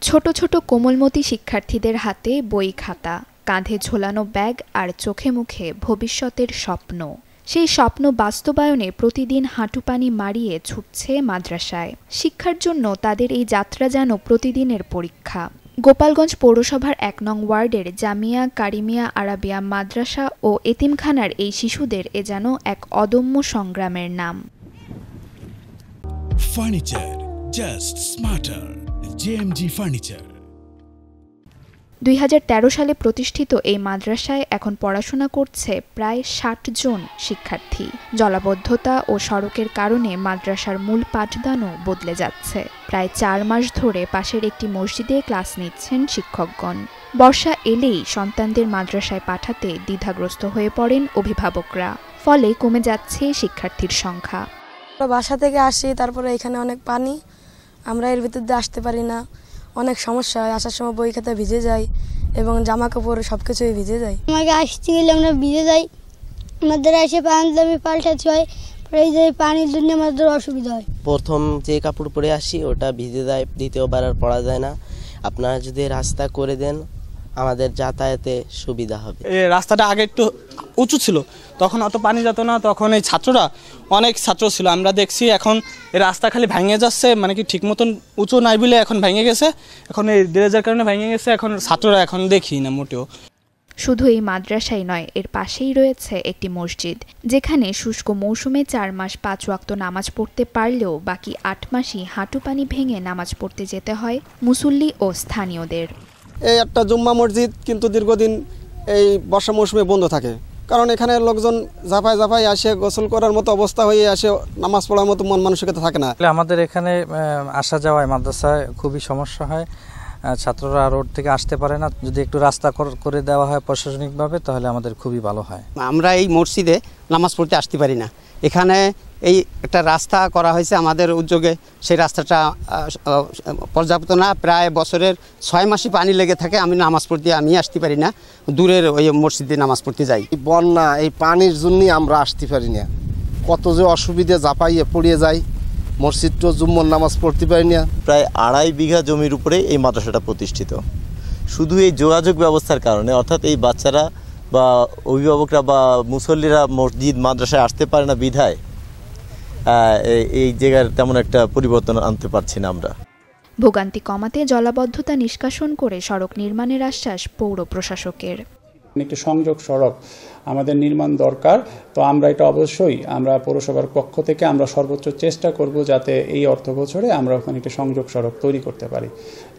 ছোট ছোট কোমলমতি শিক্ষার্থীদের হাতে বই খাতা, কাঁধে ঝোলানো ব্যাগ আর চোখে মুখে ভবিষ্যতের স্বপ্ন। সেই স্বপ্ন বাস্তবায়নে প্রতিদিন হাঁটুপানি মারিয়ে ছুটছে মাদ্রাসায়। শিক্ষার জন্য তাদের এই যাত্রা যেন প্রতিদিনের পরীক্ষা। গোপালগঞ্জ পৌরসভার ১ নং ওয়ার্ডের জামিয়া কারিমিয়া আরাবিয়া মাদ্রাসা ও এতিমখানার এই শিশুদের এ যেন এক অদম্য সংগ্রামের নাম। Furniture just smarter, JMG furniture. ২০১৩ সালে প্রতিষ্ঠিত এই মাদ্রাসায় এখন পড়াশোনা করছে প্রায় ৬০ জন শিক্ষার্থী। জলাবদ্ধতা ও সড়কের কারণে মাদ্রাসার মূল পাঠদানও বদলে যাচ্ছে। প্রায় ৪ মাস ধরে পাশের একটি মসজিদে ক্লাস নিচ্ছেন শিক্ষকগণ। বর্ষা এলেই সন্তানদের মাদ্রাসায় পাঠাতে দ্বিধাগ্রস্ত হয়ে পড়েন অভিভাবকরা। ফলে কমে যাচ্ছে শিক্ষার্থীর সংখ্যা। বাসা থেকে আসি, তারপরে এখানে অনেক পানি, আমরা এর ভিতর দিয়ে আসতে পারি না, অনেক সমস্যা হয়। আসার সময় বই খাতা ভিজে যায় এবং জামা কাপড় সবকিছুই ভিজে যায়। আমাকে আসতে গেলে আমরা ভিজে যাই, আমাদের এসে পাঞ্জাবি পাল্টাতে হয়, এই যে পানির জন্য আমাদের অসুবিধা হয়। প্রথম যে কাপড় পরে আসি ওটা ভিজে যায়, দ্বিতীয়বার আর পরা যায় না। আপনারা যদি রাস্তা করে দেন আমাদের যাতায়াতে সুবিধা হবে। এই রাস্তাটা আগে একটু উঁচু ছিল, তখন অত পানি যেত না, তখন এই ছাত্ররা অনেক ছাত্র ছিল। আমরা দেখছি এখন এই রাস্তা খালি ভেঙে যাচ্ছে, মানে কি ঠিক মতন উঁচু নাই বলে এখন ভেঙে গেছে। এখন এই ড্রেজার কারণে ভেঙে গেছে, এখন ছাত্ররা এখন দেখি না মোটেও। শুধু এই মাদ্রাসাই নয়, এর পাশেই রয়েছে একটি মসজিদ, যেখানে শুষ্ক মৌসুমে ৪ মাস ৫ ওয়াক্ত নামাজ পড়তে পারলেও বাকি ৮ মাসই হাঁটু পানি ভেঙে নামাজ পড়তে যেতে হয় মুসল্লি ও স্থানীয়দের। এই একটা জুম্মা মসজিদ কিন্তু দীর্ঘদিন এই বর্ষা মৌসুমে বন্ধ থাকে, কারণ এখানে লোকজন ঝাঁপায় ঝাঁপায় আসে, গোসল করার মতো অবস্থা হয়ে আসে, নামাজ পড়ার মতো মন মানসিকতা থাকে না। আমাদের এখানে আসা যাওয়ায় মাদ্রাসায় খুবই সমস্যা হয়, ছাত্ররা রোড থেকে আসতে পারে না। যদি একটু রাস্তা করে দেওয়া হয় প্রশাসনিকভাবে তাহলে আমাদের খুবই ভালো হয়। আমরা এই মসজিদে নামাজ পড়তে আসতে পারি না। এখানে এই একটা রাস্তা করা হয়েছে আমাদের উদ্যোগে, সেই রাস্তাটা পর্যাপ্ত না। প্রায় বছরের ৬ মাসই পানি লেগে থাকে, আমি নামাজ পড়তে আমি আসতে পারি না, দূরের ওই মসজিদে নামাজ পড়তে যাই। বন্যা এই পানির জন্যই আমরা আসতে পারি না, কত যে অসুবিধা ঝাঁপাইয়ে পড়িয়ে যায়, মসজিদটা জুম্মার নামাজ পড়তে পারি না। প্রায় ২.৫ বিঘা জমির উপরে এই মাদ্রাসাটা প্রতিষ্ঠিত। শুধু এই যোগাযোগ ব্যবস্থার কারণে, অর্থাৎ এই বাচ্চারা বা অভিভাবকরা বা মুসল্লিরা মসজিদ মাদ্রাসায় আসতে পারে না বিধায় এই জায়গার তেমন একটা পরিবর্তন আনতে পারছি না আমরা। ভোগান্তি কমাতে জলাবদ্ধতা নিষ্কাশন করে সড়ক নির্মাণের আশ্বাস পৌর প্রশাসকের। একটি সংযোগ সড়ক আমাদের নির্মাণ দরকার, তো আমরা এটা অবশ্যই আমরা পৌরসভার পক্ষ থেকে আমরা সর্বোচ্চ চেষ্টা করব যাতে এই অর্থ বছরে আমরা ওখানে একটি সংযোগ সড়ক তৈরি করতে পারি,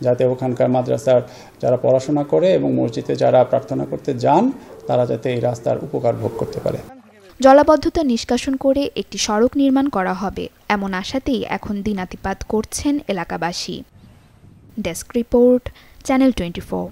যাতে ওখানকার মাদ্রাসার যারা পড়াশোনা করে এবং মসজিদে যারা প্রার্থনা করতে যান তারা যাতে এই রাস্তার উপকার ভোগ করতে পারে। জলাবদ্ধতা নিষ্কাশন করে একটি সড়ক নির্মাণ করা হবে এমন আশাতেই এখন দিনাতিপাত করছেন এলাকাবাসী। Desk report, channel 24।